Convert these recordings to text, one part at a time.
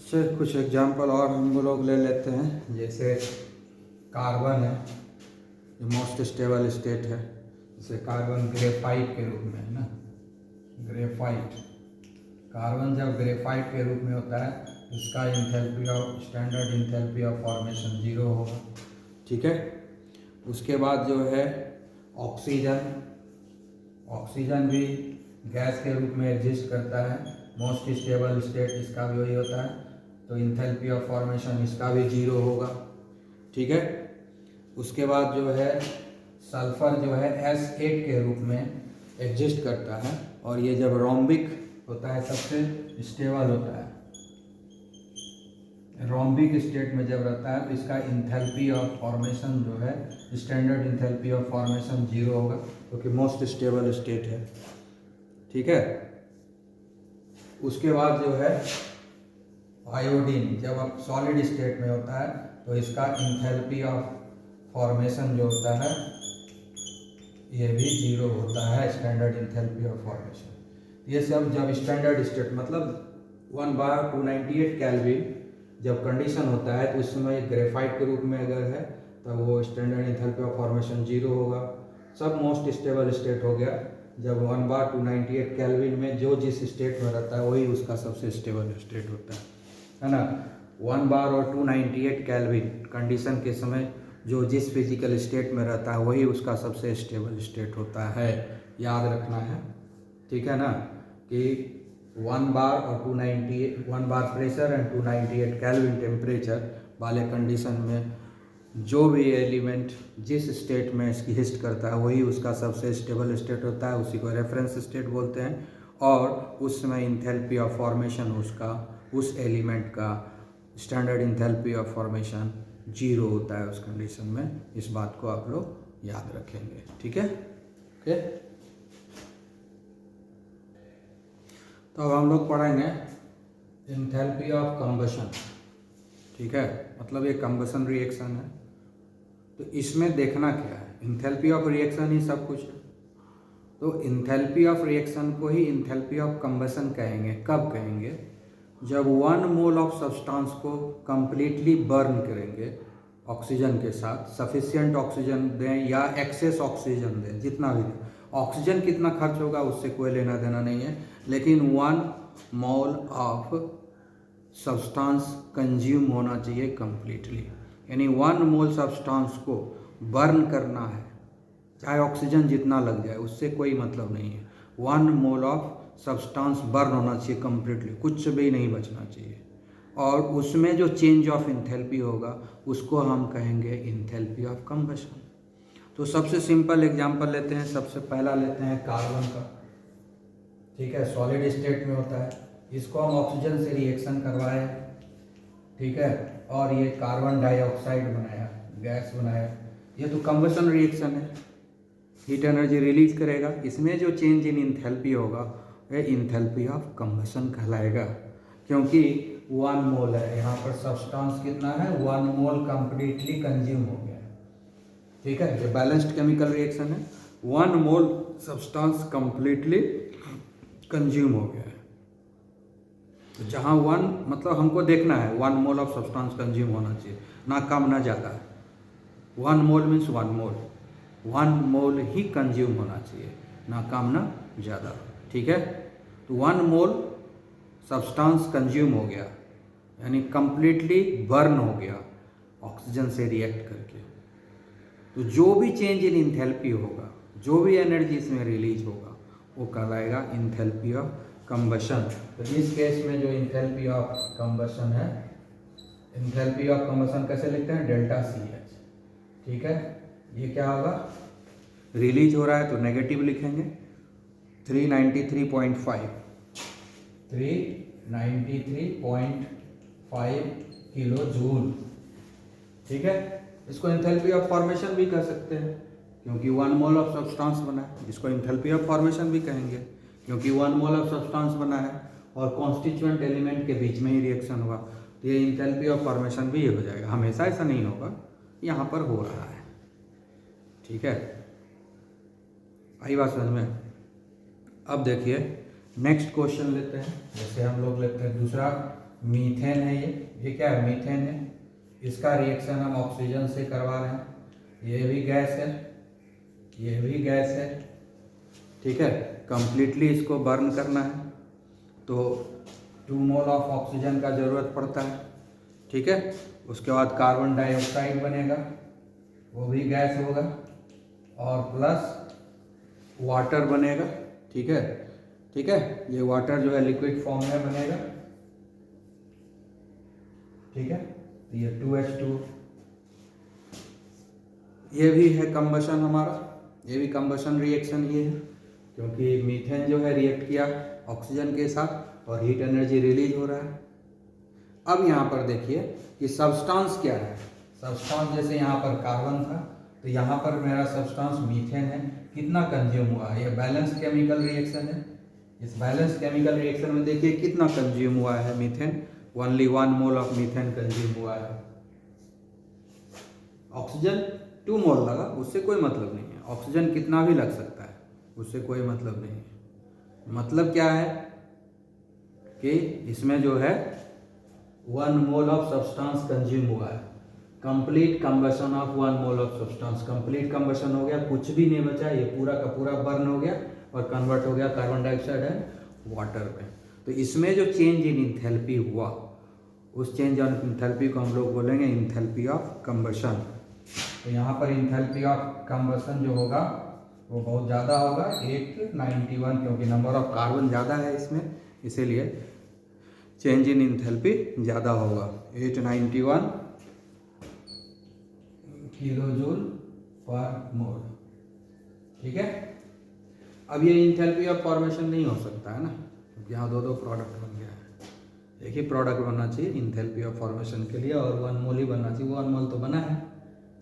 से कुछ एग्जाम्पल और हम लोग ले लेते हैं। जैसे कार्बन है, ये मोस्ट स्टेबल स्टेट है। जैसे कार्बन ग्रेफाइट के रूप में है ना, ग्रेफाइट। कार्बन जब ग्रेफाइट के रूप में होता है इसका enthalpy of standard enthalpy of formation 0 होगा। ठीक है। उसके बाद जो है ऑक्सीजन, ऑक्सीजन भी गैस के रूप में एग्जिस्ट करता है, मोस्ट स्टेबल स्टेट इसका भी वही होता है, तो इंथैल्पी ऑफ फॉर्मेशन इसका भी 0 होगा। ठीक है। उसके बाद जो है सल्फर जो है S8 के रूप में एग्जिस्ट करता है, और ये जब रोम्बिक होता है सबसे स्टेबल होता है। रोम्बिक स्टेट में जब रहता है तो इसका इंथैल्पी ऑफ फॉर्मेशन जो है स्टैंडर्ड इंथैल्पी ऑफ फॉर्मेशन 0 होगा, क्योंकि मोस्ट स्टेबल स्टेट है। ठीक है। उसके बाद जो है आयोडीन जब आप सॉलिड स्टेट में होता है तो इसका इंथैल्पी ऑफ फॉर्मेशन जो होता है ये भी 0 होता है, स्टैंडर्ड इंथैल्पी ऑफ फॉर्मेशन। ये सब जब स्टैंडर्ड स्टेट मतलब 1/298 केल्विन जब कंडीशन होता है तो उस समय ग्रेफाइट के रूप में अगर है तब वो स्टैंडर्ड इंथैल्पी ऑफ फॉर्मेशन 0 होगा। सब मोस्ट स्टेबल स्टेट हो गया जब 1/298 केल्विन में जो जिस स्टेट में रहता है वही उसका सबसे स्टेबल स्टेट होता है ना। 1 बार और 298 केल्विन कंडीशन के समय जो जिस फिजिकल स्टेट में रहता है वही उसका सबसे स्टेबल स्टेट होता है, याद रखना है। ठीक है ना, कि 1 बार और 298 1 बार प्रेशर एंड 298 केल्विन टेम्परेचर वाले कंडीशन में जो भी एलिमेंट जिस स्टेट में इसकी हिस्ट करता है वही उसका सबसे स्टेबल स्टेट होता है, उसी को रेफरेंस स्टेट बोलते हैं। और उस समय इंथैल्पी ऑफ फॉर्मेशन उसका उस एलिमेंट का स्टैंडर्ड इंथैल्पी ऑफ फॉर्मेशन 0 होता है उस कंडीशन में। इस बात को आप लोग याद रखेंगे। ठीक है। ओके, तो अब हम लोग पढ़ेंगे इंथैल्पी ऑफ कंबशन। ठीक है, मतलब ये कंबशन रिएक्शन है, तो इसमें देखना क्या है, इंथैल्पी ऑफ रिएक्शन ही सब कुछ है। तो इंथैल्पी ऑफ रिएक्शन को ही इंथैल्पी ऑफ कंबशन कहेंगे। कब कहेंगे? जब 1 मोल ऑफ सब्सटेंस को कंप्लीटली बर्न करेंगे ऑक्सीजन के साथ, सफिशिएंट ऑक्सीजन दें या एक्सेस ऑक्सीजन दें, जितना भी दें। ऑक्सीजन कितना खर्च होगा उससे कोई लेना देना नहीं है, लेकिन 1 मोल ऑफ सब्सटेंस कंज्यूम होना चाहिए कंप्लीटली। यानी 1 मोल सब्सटेंस को बर्न करना है, चाहे ऑक्सीजन जितना लग जाए उससे कोई मतलब नहीं है। 1 मोल ऑफ सब्सटेंस बर्न होना चाहिए कंप्लीटली, कुछ भी नहीं बचना चाहिए। और उसमें जो चेंज ऑफ इंथैल्पी होगा उसको हम कहेंगे इंथैल्पी ऑफ कंबशन। तो सबसे सिंपल एग्जांपल लेते हैं, सबसे पहला लेते हैं कार्बन का। ठीक है, सॉलिड स्टेट में होता है, इसको हम ऑक्सीजन से रिएक्शन करवाए। ठीक है, और ये कार्बन डाइऑक्साइड बनाया, गैस बनाया, ये तो कंबशन रिएक्शन है, हीट एनर्जी रिलीज करेगा। इसमें जो चेंज इन इंथैल्पी होगा ये इंथैल्पी ऑफ कंबशन कहलाएगा, क्योंकि 1 मोल है यहाँ पर सब्सटेंस कितना है, 1 मोल कंप्लीटली कंज्यूम हो गया। ठीक है, ये बैलेंस्ड केमिकल रिएक्शन है, 1 मोल सब्सटेंस कंप्लीटली कंज्यूम हो गया है। तो जहाँ 1 मतलब हमको देखना है 1 मोल ऑफ सब्सटेंस कंज्यूम होना चाहिए, ना कम ना ज़्यादा। 1 मोल मीन्स 1 मोल, 1 मोल ही कंज्यूम होना चाहिए, ना कम ना ज़्यादा। ठीक है, तो 1 मोल सब्सटेंस कंज्यूम हो गया, यानी कंप्लीटली बर्न हो गया ऑक्सीजन से रिएक्ट करके। तो जो भी चेंज इन इंथैल्पी होगा, जो भी एनर्जी इसमें रिलीज होगा वो कहलाएगा इंथैल्पी ऑफ कंबशन। तो इस केस में जो इंथैल्पी ऑफ कंबशन है, इंथैल्पी ऑफ कंबशन कैसे लिखते हैं, डेल्टा CH। ठीक है, ये क्या होगा, रिलीज हो रहा है तो नेगेटिव लिखेंगे 393.5 किलो जूल। ठीक है, इसको इंथैल्पी ऑफ फॉर्मेशन भी कह सकते हैं, क्योंकि 1 मोल ऑफ सब्सटेंस बना है। इसको इंथैल्पी ऑफ फॉर्मेशन भी कहेंगे, क्योंकि 1 मोल ऑफ सब्सटेंस बना है और कॉन्स्टिट्यूएंट एलिमेंट के बीच में ही रिएक्शन हुआ, तो ये इंथैल्पी ऑफ फॉर्मेशन भी हो जाएगा। हमेशा ऐसा नहीं होगा, यहाँ पर हो रहा है। ठीक है, आई बात समझ में? अब देखिए नेक्स्ट क्वेश्चन लेते हैं। जैसे हम लोग लेते हैं दूसरा, मीथेन है ये क्या है, मीथेन है। इसका रिएक्शन हम ऑक्सीजन से करवा रहे हैं। ये भी गैस है, ये भी गैस है, ठीक है। कंप्लीटली इसको बर्न करना है तो 2 मोल ऑफ ऑक्सीजन का ज़रूरत पड़ता है, ठीक है। उसके बाद कार्बन डाइऑक्साइड बनेगा, वो भी गैस होगा, और प्लस वाटर बनेगा, ठीक है, ठीक है। ये वाटर जो है लिक्विड फॉर्म में बनेगा, ठीक है। ये 2H2, ये भी है कंबशन हमारा, ये भी कंबशन रिएक्शन ये है, क्योंकि मीथेन जो है रिएक्ट किया ऑक्सीजन के साथ और हीट एनर्जी रिलीज हो रहा है। अब यहाँ पर देखिए कि सब्सटेंस क्या है। सब्सटेंस जैसे यहाँ पर कार्बन था तो यहाँ पर मेरा सब्सटेंस मीथेन है, कितना कंज्यूम हुआ है। ये बैलेंस केमिकल रिएक्शन है। इस बैलेंस केमिकल रिएक्शन में देखिए कितना कंज्यूम हुआ है methane, only 1 mole of methane consume हुआ है। ऑक्सीजन 2 मोल लगा, उससे कोई मतलब नहीं है। ऑक्सीजन कितना भी लग सकता है, उससे कोई मतलब नहीं है। मतलब क्या है कि इसमें जो है 1 मोल ऑफ सब्सटेंस कंज्यूम हुआ है। Complete combustion of 1 mole of substance, complete combustion हो गया, कुछ भी नहीं बचा, ये पूरा का पूरा बर्न हो गया और कन्वर्ट हो गया कार्बन डाइऑक्साइड एंड वाटर में। तो इसमें जो चेंज इन इंथैल्पी हुआ, उस चेंज इन इंथैल्पी को हम लोग बोलेंगे इंथैल्पी ऑफ कंबशन। तो यहाँ पर इंथैल्पी ऑफ कंबशन जो होगा वो बहुत ज़्यादा होगा, 891, क्योंकि नंबर ऑफ कार्बन ज़्यादा है इसमें, इसीलिए चेंज इन इंथैल्पी ज़्यादा होगा, 891 किलोजूल पर मोल, ठीक है। अब ये इंथैल्पी ऑफ फॉर्मेशन नहीं हो सकता है ना, क्योंकि यहाँ दो प्रोडक्ट बन गया है। एक ही प्रोडक्ट बनना चाहिए इंथैल्पी ऑफ फॉर्मेशन के लिए, और 1 मोल ही बनना चाहिए। 1 मोल तो बना है,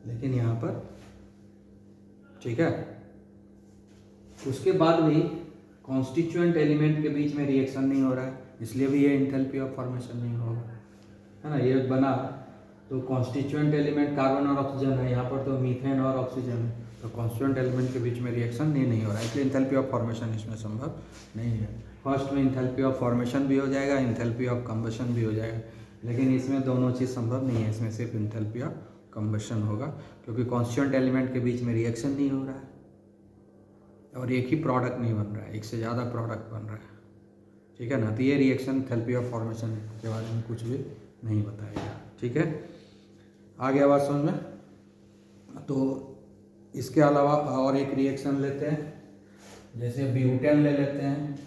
लेकिन यहाँ पर, ठीक है। उसके बाद भी कॉन्स्टिट्यूएंट एलिमेंट के बीच में रिएक्शन नहीं हो रहा है, इसलिए भी ये इंथैल्पी ऑफ फॉर्मेशन नहीं होगा, है ना। ये बना तो कॉन्स्टिट्यूएंट एलिमेंट कार्बन और ऑक्सीजन है, यहाँ पर तो मीथेन और ऑक्सीजन है, तो कॉन्स्टिट्यूएंट एलिमेंट के बीच में रिएक्शन नहीं हो रहा है, इसलिए इंथैल्पी ऑफ फॉर्मेशन इसमें संभव नहीं है। फर्स्ट में इंथैल्पी ऑफ फॉर्मेशन भी हो जाएगा, इंथैल्पी ऑफ कंबशन भी हो जाएगा, लेकिन इसमें दोनों चीज़ संभव नहीं है। इसमें सिर्फ इंथैल्पी ऑफ कंबशन होगा, क्योंकि कॉन्स्टिट्यूएंट एलिमेंट के बीच में रिएक्शन नहीं हो रहा है और एक ही प्रोडक्ट नहीं बन रहा है, एक से ज़्यादा प्रोडक्ट बन रहा है, ठीक है ना। तो ये रिएक्शन इंथैल्पी ऑफ फॉर्मेशन के बारे में कुछ भी नहीं बताएगा, ठीक है। आगे आवाज समझ में। तो इसके अलावा और एक रिएक्शन लेते हैं, जैसे ब्यूटेन ले लेते हैं,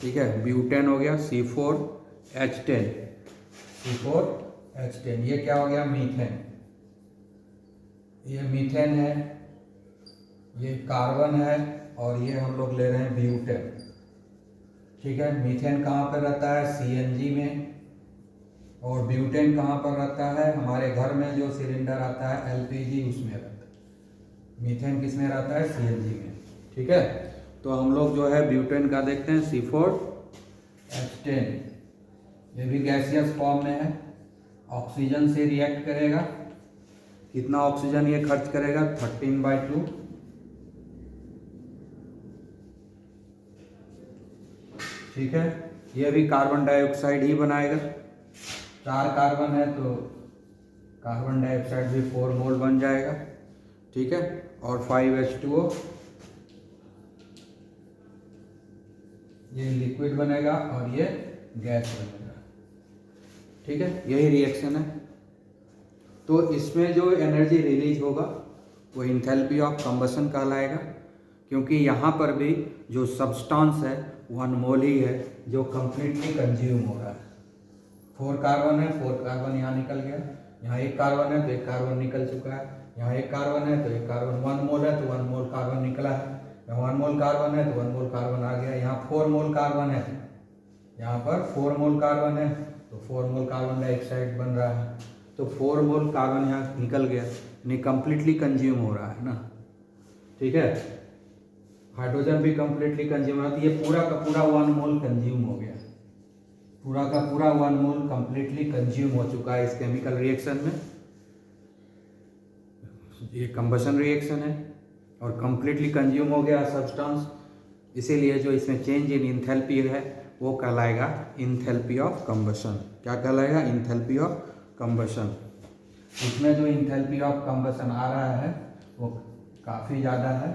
ठीक है। ब्यूटेन हो गया C4H10, C4H10, ये क्या हो गया, मीथेन। ये मीथेन है, ये कार्बन है, और ये हम लोग ले रहे हैं ब्यूटेन, ठीक है। मीथेन कहाँ पर रहता है, CNG में, और ब्यूटेन कहाँ पर रहता है, हमारे घर में जो सिलेंडर आता है LPG, उसमें रहता है। मीथेन किस में रहता है, CNG में, ठीक है। तो हम लोग जो है ब्यूटेन का देखते हैं, C4H10, ये भी गैसियस फॉर्म में है, ऑक्सीजन से रिएक्ट करेगा। कितना ऑक्सीजन ये खर्च करेगा, 13/2, ठीक है। ये भी कार्बन डाइऑक्साइड ही बनाएगा, 4 कार्बन है तो कार्बन डाइऑक्साइड भी 4 मोल बन जाएगा, ठीक है। और 5H2O, ये लिक्विड बनेगा और ये गैस बनेगा, ठीक है। यही रिएक्शन है। तो इसमें जो एनर्जी रिलीज होगा वो इंथैल्पी ऑफ कंबशन कहलाएगा, क्योंकि यहाँ पर भी जो सब्सटेंस है 1 मोल ही है जो कंप्लीटली कंज्यूम हो रहा है। 4 कार्बन है, 4 कार्बन यहाँ निकल गया, यहाँ 1 कार्बन है तो 1 कार्बन निकल चुका है, यहाँ 1 कार्बन है तो 1 कार्बन, 1 मोल है तो 1 मोल कार्बन निकला है, यहाँ 1 मोल कार्बन है तो 1 मोल कार्बन आ गया, यहाँ 4 मोल कार्बन है, यहाँ पर 4 मोल कार्बन है तो 4 मोल कार्बन डाइऑक्साइड बन रहा है, तो 4 मोल कार्बन यहाँ निकल गया, यानी कंप्लीटली कंज्यूम हो रहा है ना, ठीक है। हाइड्रोजन भी कंप्लीटली कंज्यूम हो रहा है, तो ये पूरा का पूरा 1 मोल कंज्यूम हो गया, पूरा का पूरा 1 मोल कंप्लीटली कंज्यूम हो चुका है इस केमिकल रिएक्शन में। ये कंबशन रिएक्शन है और कंप्लीटली कंज्यूम हो गया सब्सटेंस इसीलिए जो इसमें चेंज इन इंथैल्पी है वो कहलाएगा इंथैल्पी ऑफ कंबशन। क्या कहलाएगा? Enthalpy of combustion. इसमें जो इंथैल्पी ऑफ कंबशन आ रहा है वो काफ़ी ज़्यादा है,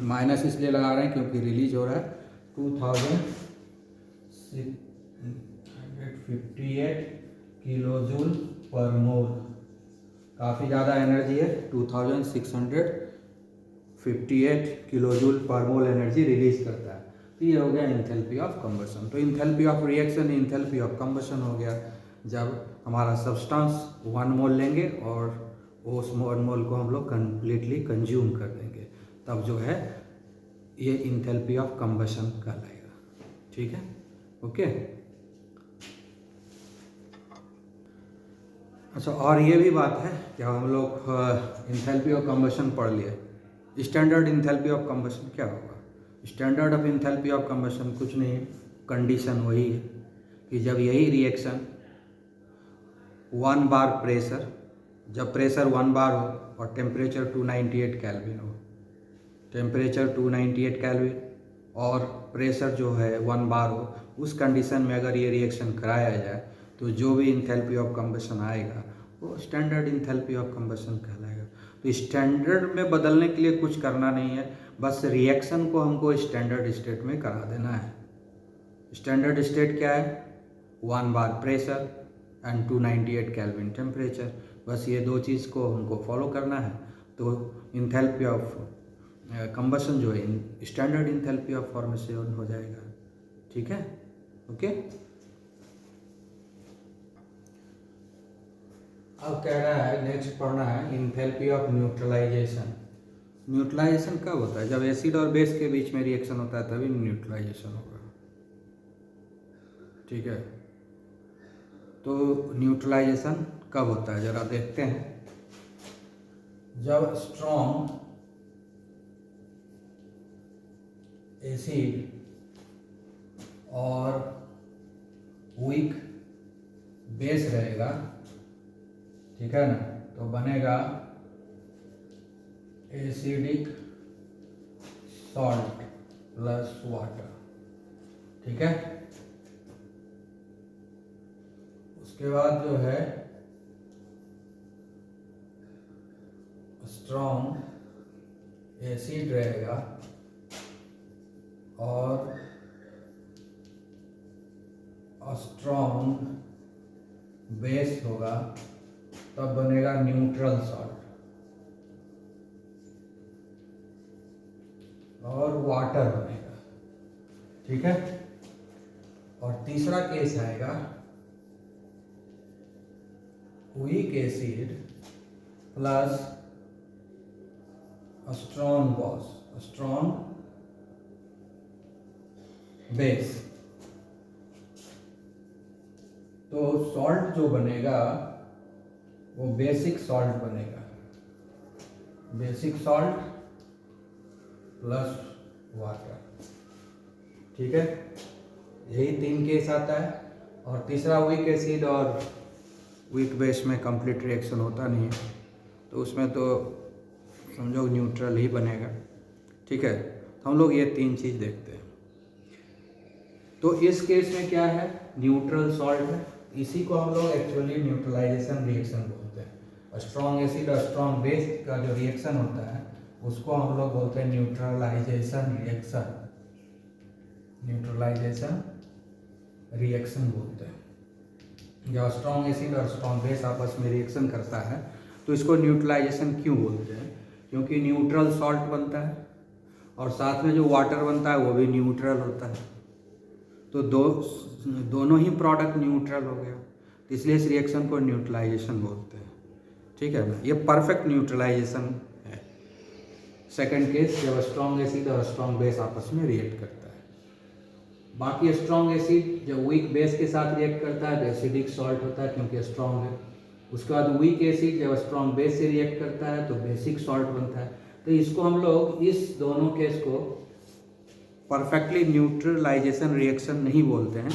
माइनस इसलिए लगा रहे हैं क्योंकि रिलीज हो रहा है 2658 किलोजूल पर मोल। काफ़ी ज़्यादा एनर्जी है, 2658 किलोजूल पर मोल एनर्जी रिलीज करता है। तो ये हो गया इंथैल्पी ऑफ कंबशन। तो enthalpy of reaction enthalpy of combustion हो गया जब हमारा सब्सटेंस 1 मोल लेंगे और उस 1 मोल को हम लोग कंप्लीटली कंज्यूम कर देंगे, तब जो है ये इंथैल्पी ऑफ कंबशन कहलाएगा। ठीक है, ओके। अच्छा, और ये भी बात है कि हम लोग इंथैल्पी ऑफ कंबशन पढ़ लिए। स्टैंडर्ड इंथैल्पी ऑफ कंबशन क्या होगा? Standard of enthalpy of combustion कुछ नहीं है, कंडीशन वही है कि जब यही रिएक्शन 1 बार प्रेशर, जब प्रेशर 1 बार हो और टेम्परेचर 298 केल्विन हो, टेम्परेचर 298 केल्विन और प्रेशर जो है 1 बार हो, उस कंडीशन में अगर ये रिएक्शन कराया जाए तो जो भी इंथैल्पी ऑफ कंबशन आएगा वो स्टैंडर्ड इंथैल्पी ऑफ कंबशन कहलाएगा। तो स्टैंडर्ड में बदलने के लिए कुछ करना नहीं है, बस रिएक्शन को हमको स्टैंडर्ड स्टेट में करा देना है। स्टैंडर्ड स्टेट क्या है? 1 बार प्रेशर एंड 298 केल्विन टेम्परेचर। बस ये 2 चीज़ को हमको फॉलो करना है तो इंथैल्पी ऑफ कंबशन जो है स्टैंडर्ड इंथैल्पी ऑफ फॉर्मेशन हो जाएगा। ठीक है, ओके। अब कह रहा है नेक्स्ट पढ़ना है इंथैल्पी ऑफ न्यूट्रलाइजेशन। न्यूट्रलाइजेशन कब होता है? जब एसिड और बेस के बीच में रिएक्शन होता है तभी न्यूट्रलाइजेशन होगा। ठीक है, तो न्यूट्रलाइजेशन कब होता है जरा देखते हैं। जब स्ट्रॉन्ग एसिड और वीक बेस रहेगा, ठीक है ना, तो बनेगा एसिडिक सॉल्ट प्लस वाटर। ठीक है, उसके बाद जो है स्ट्रॉन्ग एसिड रहेगा और स्ट्रॉन्ग बेस होगा, तब बनेगा न्यूट्रल सॉल्ट और वाटर बनेगा। ठीक है, और तीसरा केस आएगा weak acid plus strong base. तो सॉल्ट जो बनेगा वो बेसिक सॉल्ट बनेगा, बेसिक सॉल्ट प्लस वाटर। ठीक है, यही 3 केस आता है। और तीसरा वीक एसिड और वीक बेस में कंप्लीट रिएक्शन होता नहीं है, तो उसमें तो समझो न्यूट्रल ही बनेगा। ठीक है, तो हम लोग ये 3 चीज़ देखते हैं। तो इस केस में क्या है? न्यूट्रल सॉल्ट है, इसी को हम लोग एक्चुअली न्यूट्रलाइजेशन रिएक्शन बोलते हैं। स्ट्रॉन्ग एसिड और स्ट्रॉन्ग बेस का जो रिएक्शन होता है उसको हम लोग बोलते हैं न्यूट्रलाइजेशन रिएक्शन, न्यूट्रलाइजेशन रिएक्शन बोलते हैं। जब स्ट्रॉन्ग एसिड और स्ट्रॉन्ग बेस आपस में रिएक्शन करता है तो इसको न्यूट्रलाइजेशन क्यों बोलते हैं? क्योंकि न्यूट्रल सॉल्ट बनता है और साथ में जो वाटर बनता है वो भी न्यूट्रल होता है, तो दोनों ही प्रोडक्ट न्यूट्रल हो गया, तो इसलिए इस रिएक्शन को न्यूट्रलाइजेशन बोलते हैं। ठीक है ना, ये परफेक्ट न्यूट्रलाइजेशन है। सेकंड केस जब स्ट्रॉन्ग एसिड और स्ट्रॉन्ग बेस आपस में रिएक्ट करता है। बाकी स्ट्रॉन्ग एसिड जब वीक बेस के साथ रिएक्ट करता है तो एसिडिक सॉल्ट होता है क्योंकि स्ट्रॉन्ग है। उसके बाद वीक एसिड जब स्ट्रॉन्ग बेस से रिएक्ट करता है तो बेसिक सॉल्ट बनता है। तो इसको हम लोग इस दोनों केस को परफेक्टली न्यूट्रलाइजेशन रिएक्शन नहीं बोलते हैं,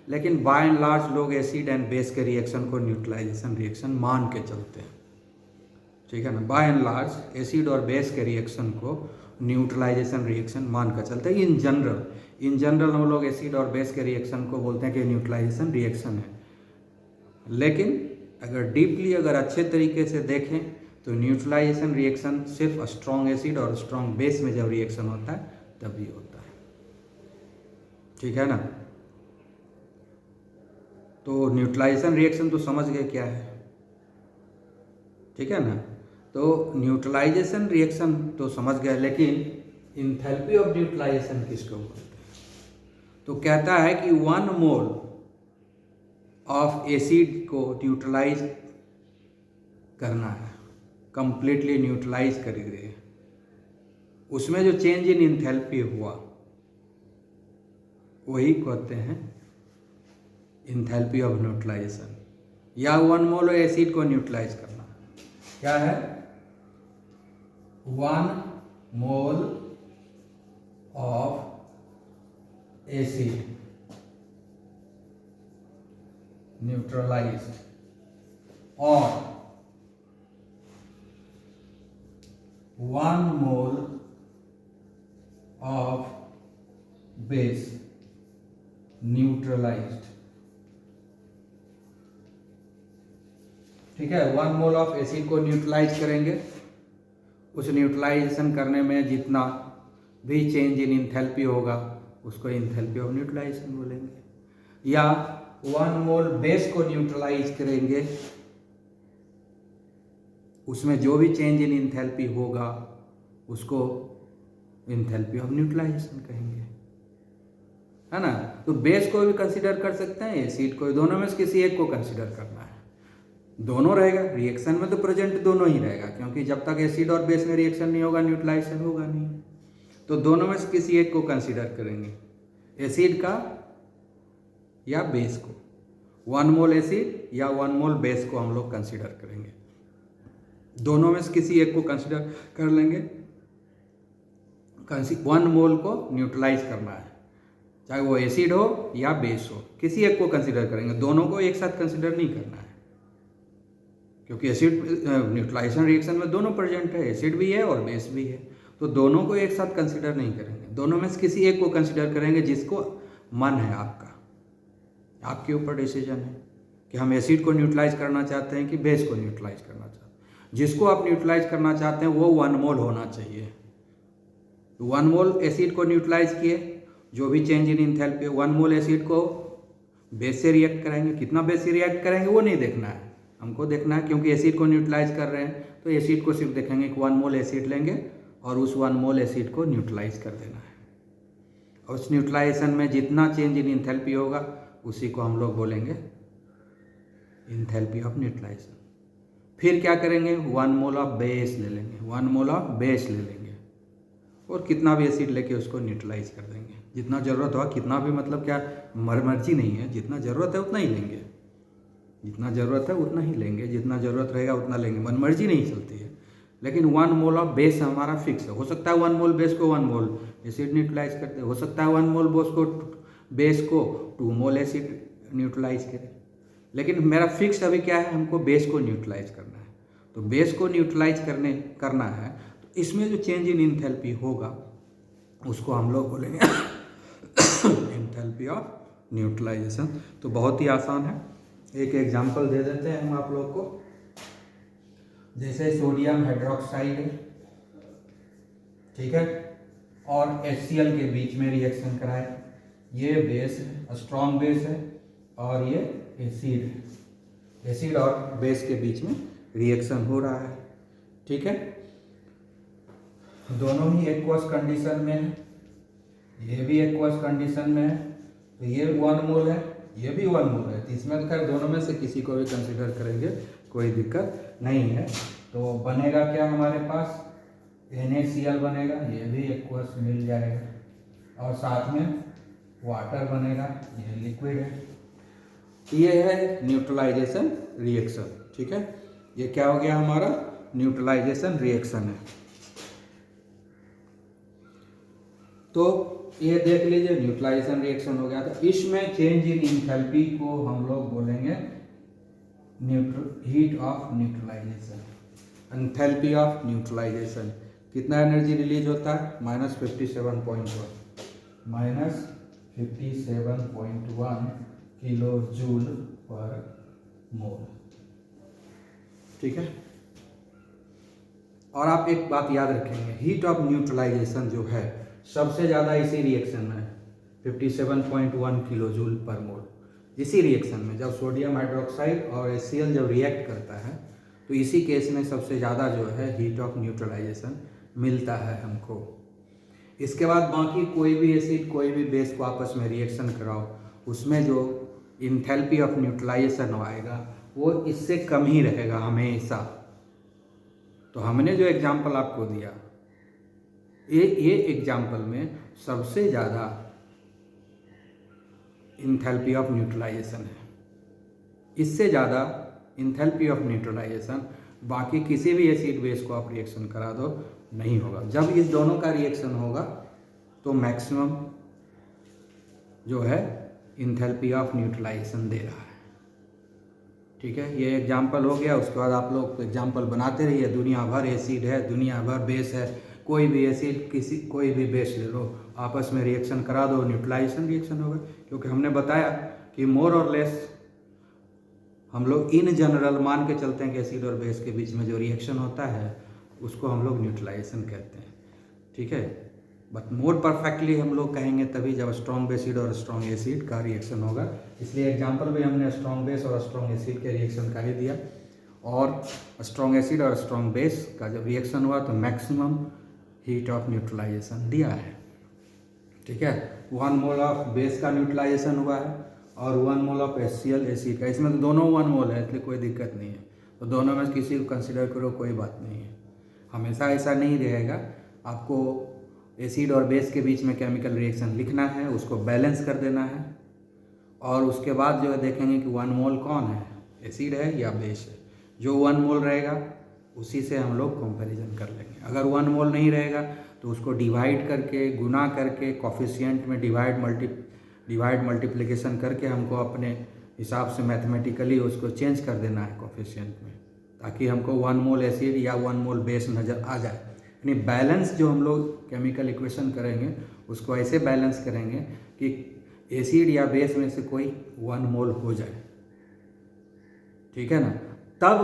लेकिन बाय एंड लार्ज लोग एसिड एंड बेस के रिएक्शन को न्यूट्रलाइजेशन रिएक्शन मान के चलते हैं। ठीक है ना, बाय एंड लार्ज एसिड और बेस के रिएक्शन को न्यूट्रलाइजेशन रिएक्शन मान कर चलते हैं। इन जनरल हम लोग एसिड और बेस के रिएक्शन को बोलते हैं कि न्यूट्रलाइजेशन रिएक्शन है। लेकिन अगर डीपली अगर अच्छे तरीके से देखें तो न्यूट्रलाइजेशन रिएक्शन सिर्फ स्ट्रॉन्ग एसिड और स्ट्रॉन्ग बेस में जब रिएक्शन होता है तभी होता है। ठीक है ना। तो न्यूट्रलाइजेशन रिएक्शन तो समझ गए क्या है, ठीक है ना। तो न्यूट्रलाइजेशन रिएक्शन तो समझ गए, लेकिन इंथैल्पी ऑफ न्यूट्रलाइजेशन किसको बोलते हैं? तो कहता है कि 1 मोल ऑफ एसिड को न्यूट्रलाइज करना है, कंप्लीटली न्यूट्रलाइज कर दिए, उसमें जो चेंज इन इंथैल्पी हुआ वही कहते हैं इंथैल्पी ऑफ न्यूट्रलाइजेशन। या 1 मोल एसिड को न्यूट्रलाइज करना क्या है? 1 मोल ऑफ एसिड न्यूट्रलाइज्ड और 1 मोल ऑफ बेस न्यूट्रलाइज्ड। ठीक है, 1 मोल ऑफ एसिड को न्यूट्रलाइज करेंगे, उस न्यूट्रलाइजेशन करने में जितना भी चेंज इन इंथैल्पी होगा उसको इंथैल्पी ऑफ न्यूट्रलाइजेशन बोलेंगे। या 1 मोल बेस को न्यूट्रलाइज करेंगे, उसमें जो भी चेंज इन इंथैल्पी होगा उसको इंथैल्पी ऑफ न्यूट्रलाइजेशन कहेंगे, है ना। तो बेस को भी कंसीडर कर सकते हैं, एसिड को, दोनों में से किसी एक को कंसीडर करना है। दोनों रहेगा रिएक्शन में, तो प्रेजेंट दोनों ही रहेगा, क्योंकि जब तक एसिड और बेस में रिएक्शन नहीं होगा न्यूट्रलाइजेशन होगा नहीं। तो दोनों में से किसी एक को कंसीडर करेंगे, एसिड का या बेस को। 1 मोल एसिड या 1 मोल बेस को हम लोग कंसीडर करेंगे, दोनों में से किसी एक को कंसीडर कर लेंगे। 1 मोल को न्यूट्रलाइज करना है, चाहे वो एसिड हो या बेस हो, किसी एक को कंसीडर करेंगे, दोनों को एक साथ कंसीडर नहीं करना है, क्योंकि एसिड न्यूट्रलाइजेशन रिएक्शन में दोनों प्रेजेंट है, एसिड भी है और बेस भी है, तो दोनों को एक साथ कंसीडर नहीं करेंगे, दोनों में से किसी एक को कंसीडर करेंगे जिसको मन है आपका, आपके ऊपर डिसीजन है कि हम एसिड को न्यूट्रलाइज करना चाहते हैं कि बेस को न्यूट्रलाइज करना चाहते हैं। जिसको आप न्यूट्रलाइज करना चाहते हैं वो 1 मोल होना चाहिए। तो 1 मोल एसिड को न्यूट्रलाइज किए, जो भी change in enthalpy, 1 mole acid को बेस से रिएक्ट कराएंगे, कितना बेस से रिएक्ट करेंगे वो नहीं देखना है, हमको देखना है क्योंकि एसिड को न्यूट्रलाइज कर रहे हैं तो एसिड को सिर्फ देखेंगे कि 1 मोल एसिड लेंगे और उस 1 मोल एसिड को न्यूट्रलाइज कर देना है। और उस न्यूट्रलाइजेशन में जितना चेंज इन इंथैल्पी होगा उसी को हम लोग बोलेंगे इंथैल्पी ऑफ न्यूट्रलाइजेशन। फिर क्या करेंगे? 1 मोल ऑफ बेस ले लेंगे, 1 मोल ऑफ बेस ले लेंगे और कितना भी एसिड लेके उसको न्यूट्रलाइज कर देंगे, जितना ज़रूरत होगा, कितना भी मतलब क्या मर्जी नहीं है, जितना ज़रूरत है उतना ही लेंगे, जितना ज़रूरत है उतना ही लेंगे, जितना ज़रूरत रहेगा उतना लेंगे, मनमर्जी नहीं चलती है। लेकिन 1 मोल ऑफ बेस हमारा फिक्स है, हो सकता है 1 मोल बेस को 1 मोल एसिड न्यूट्रलाइज करते, हो सकता है 1 मोल बेस को 2 मोल एसिड न्यूट्रलाइज करे, लेकिन मेरा फिक्स अभी क्या है, हमको बेस को न्यूट्रलाइज करना है। तो बेस को न्यूट्रलाइज करना है तो इसमें जो चेंज इन इंथैल्पी होगा उसको हम लोग बोलेंगे इंथैल्पी ऑफ न्यूट्रलाइजेशन। तो बहुत ही आसान है, एक एग्जांपल दे देते हैं हम आप लोग को। जैसे सोडियम हाइड्रोक्साइड, ठीक है, और HCl के बीच में रिएक्शन कराए, ये बेस है, स्ट्रॉन्ग बेस है, और ये एसिड है, एसिड और बेस के बीच में रिएक्शन हो रहा है, ठीक है। दोनों ही एक्वस कंडीशन में है, ये भी एक्वस कंडीशन में है, तो ये 1 मोल है, ये भी 1 मोल है, तो इसमें तो खैर दोनों में से किसी को भी कंसीडर करेंगे, कोई दिक्कत नहीं है। तो बनेगा क्या हमारे पास? NaCl बनेगा, ये भी एक्वस मिल जाएगा, और साथ में वाटर बनेगा, ये लिक्विड है। ये है न्यूट्रलाइजेशन रिएक्शन, ठीक है। ये क्या हो गया हमारा? न्यूट्रलाइजेशन रिएक्शन है। तो ये देख लीजिए न्यूट्रलाइजेशन रिएक्शन हो गया। तो इसमें चेंज इन इंथैल्पी को हम लोग बोलेंगे heat of neutralization, enthalpy of neutralization. कितना एनर्जी रिलीज होता है? -57.1 -57.1 किलो जूल पर मोल। ठीक है। और आप एक बात याद रखेंगे, हीट ऑफ न्यूट्रलाइजेशन जो है सबसे ज़्यादा इसी रिएक्शन में 57.1 किलो जूल पर मोल। इसी रिएक्शन में जब सोडियम हाइड्रोक्साइड और HCl जब रिएक्ट करता है तो इसी केस में सबसे ज़्यादा जो है हीट ऑफ न्यूट्रलाइजेशन मिलता है हमको। इसके बाद बाकी कोई भी एसिड कोई भी बेस को आपस में रिएक्शन कराओ, उसमें जो इंथैल्पी ऑफ न्यूट्रलाइजेशन आएगा वो इससे कम ही रहेगा हमेशा। तो हमने जो एग्जाम्पल आपको दिया, ये एग्जाम्पल में सबसे ज़्यादा इंथैल्पी ऑफ न्यूट्रलाइजेशन है। इससे ज़्यादा इंथैल्पी ऑफ न्यूट्रलाइजेशन बाकी किसी भी एसिड बेस को आप रिएक्शन करा दो नहीं होगा। जब इस दोनों का रिएक्शन होगा तो मैक्सिमम जो है इंथैल्पी ऑफ न्यूट्रलाइजेशन दे रहा है। ठीक है, ये एग्जाम्पल हो गया। उसके बाद आप लोग एग्जाम्पल बनाते रहिए। दुनिया भर एसिड है, दुनिया भर बेस है, कोई भी एसिड कोई भी बेस ले लो, आपस में रिएक्शन करा दो, न्यूट्रलाइजेशन रिएक्शन होगा। क्योंकि हमने बताया कि मोर और लेस हम लोग इन जनरल मान के चलते हैं कि एसिड और बेस के बीच में जो रिएक्शन होता है उसको हम लोग न्यूट्रलाइजेशन कहते हैं। ठीक है, बट मोर परफेक्टली हम लोग कहेंगे तभी जब स्ट्रॉन्ग बेसिड और स्ट्रॉन्ग एसिड का रिएक्शन होगा। इसलिए एग्जांपल भी हमने स्ट्रॉन्ग बेस और स्ट्रॉन्ग एसिड के रिएक्शन का ही दिया। और स्ट्रॉन्ग एसिड और स्ट्रॉन्ग बेस का जब रिएक्शन हुआ तो मैक्सिमम हीट ऑफ न्यूट्रलाइजेशन दिया है। ठीक है, 1 मोल ऑफ बेस का न्यूट्रलाइजेशन हुआ है और 1 मोल ऑफ HCl एसिड का। इसमें तो दोनों 1 मोल है, इसलिए कोई दिक्कत नहीं है। तो दोनों में किसी को कंसिडर करो, कोई बात नहीं है। हमेशा ऐसा नहीं रहेगा। आपको एसिड और बेस के बीच में केमिकल रिएक्शन लिखना है, उसको बैलेंस कर देना है और उसके बाद जो है देखेंगे कि 1 मोल कौन है, एसिड है या बेस है। जो 1 मोल रहेगा उसी से हम लोग कंपैरिजन कर लेंगे। अगर 1 मोल नहीं रहेगा तो उसको डिवाइड करके, गुना करके, कोफिशिएंट में डिवाइड मल्टीप्लिकेशन करके हमको अपने हिसाब से मैथमेटिकली उसको चेंज कर देना है कोफिशिएंट में, ताकि हमको 1 मोल एसिड या 1 मोल बेस नज़र आ जाए। यानी बैलेंस जो हम लोग केमिकल इक्वेशन करेंगे उसको ऐसे बैलेंस करेंगे कि एसिड या बेस में से कोई 1 मोल हो जाए। ठीक है ना, तब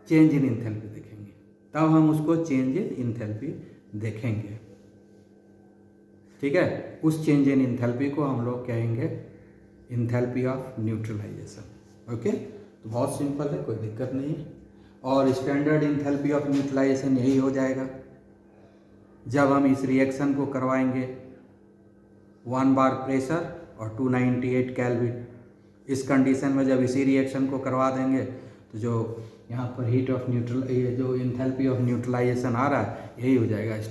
चेंज इन इंथैल्पी देखेंगे, तब हम उसको चेंज इन इंथैल्पी देखेंगे। ठीक है, उस चेंज इन इंथैल्पी को हम लोग कहेंगे इंथैल्पी ऑफ न्यूट्रलाइजेशन। ओके, तो बहुत सिंपल है, कोई दिक्कत नहीं है। और स्टैंडर्ड इंथैल्पी ऑफ न्यूट्रलाइजेशन यही हो जाएगा जब हम इस रिएक्शन को करवाएंगे 1 बार प्रेशर और 298 केल्विन। इस कंडीशन में जब इसी रिएक्शन को करवा देंगे तो जो यहाँ पर हीट ऑफ ये जो इंथैल्पी ऑफ न्यूट्रलाइजेशन आ रहा है यही हो जाएगा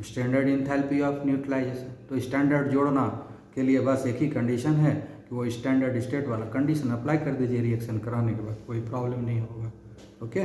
स्टैंडर्ड इंथैल्पी ऑफ न्यूट्रलाइजेशन। तो स्टैंडर्ड जोड़ना के लिए बस एक ही कंडीशन है कि वो स्टैंडर्ड स्टेट वाला कंडीशन अप्लाई कर दीजिए रिएक्शन कराने के बाद, कोई प्रॉब्लम नहीं होगा। ओके।